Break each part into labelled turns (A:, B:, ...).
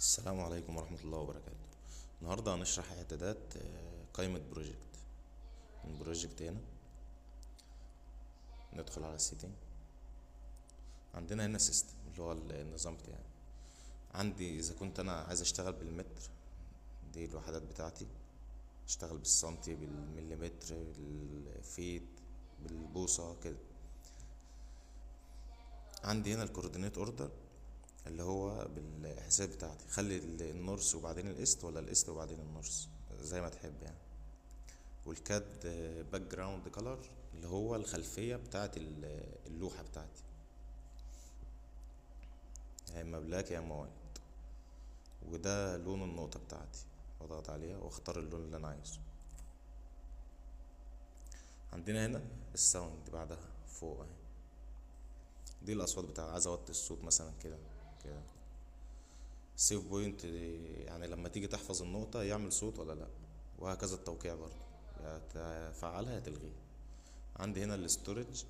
A: السلام عليكم ورحمة الله وبركاته. النهاردة هنشرح إعدادات قائمة بروجكت. من بروجكت هنا ندخل على السيتنج. عندنا هنا سيستم اللي هو النظام بتاعي. عندي إذا كنت أنا عايز أشتغل بالمتر، دي الوحدات بتاعتي. أشتغل بالسنتي، بالمليمتر، بالفيت، بالبوصة كده. عندي هنا الكوردينيت اوردر اللي هو بالحساب بتاعتي. خلي النورس وبعدين الايست، ولا الايست وبعدين النورس، زي ما تحب يعني. والكاد باك جراوند كولر اللي هو الخلفيه بتاعت اللوحه بتاعتي، يا اما بلاك يا اما وايت. وده لون النقطه بتاعتي، بضغط عليها واختار اللون اللي انا عايزه. عندنا هنا الساوند بعدها فوق اهي، دي الاصوات بتاعتي. عايز اوطي الصوت مثلا كده كده. سيف بوينت يعني لما تيجي تحفظ النقطة يعمل صوت ولا لا، وهكذا. التوقيع برضه يا تفعلها يا تلغيها. عندي هنا الاستورج.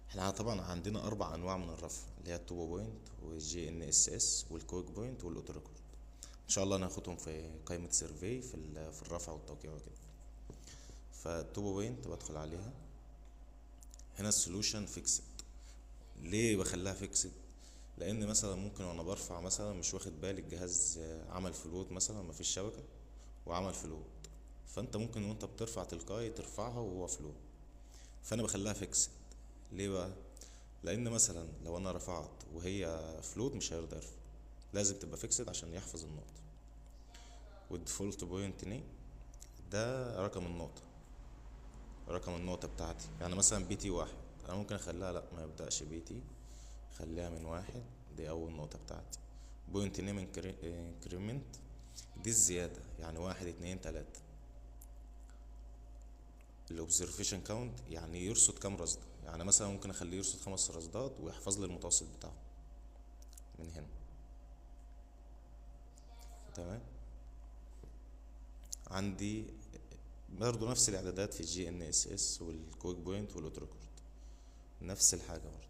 A: احنا طبعا عندنا 4 انواع من الرفع، اللي هي التوبو بوينت والجي ان اس اس والكويك بوينت والاوتو ريكورد. ان شاء الله ناخدهم في قائمة سيرفي في الرفع والتوقيع وكده. فالتوبو بوينت بدخل عليها. هنا السولوشن فيكسد. ليه بخليها فيكسد؟ لان مثلا ممكن وانا برفع مثلا مش واخد بالي الجهاز عمل فلوت مثلا، مفيش شبكة وعمل فلوت. فانت ممكن وانت بترفع تلقائي ترفعها وهو فلوت. فانا بخليها فيكسد. ليه بقى؟ لان مثلا لو انا رفعت وهي فلوت مش هيرضى يرفع، لازم تبقى فيكسد عشان يحفظ النقطة. والديفولت بوينت ني ده رقم النقطة، رقم النقطة بتاعتي. يعني مثلا بي تي 1، انا ممكن اخليها لا، ما يبدأش بي تي، خليها من 1. دي اول نقطة بتاعتي. بوينت نيم انكريمنت، دي الزيادة، يعني 1 2 3. الاوبزرفيشن كاونت يعني يرصد كام رصدة، يعني مثلا ممكن اخليه يرصد 5 رصدات ويحفظ لي المتوسط بتاعه من هنا. تمام. عندي برضو نفس الاعدادات في الجي ان اس اس والكويك بوينت والاوتو ريكورد، نفس الحاجة برضو.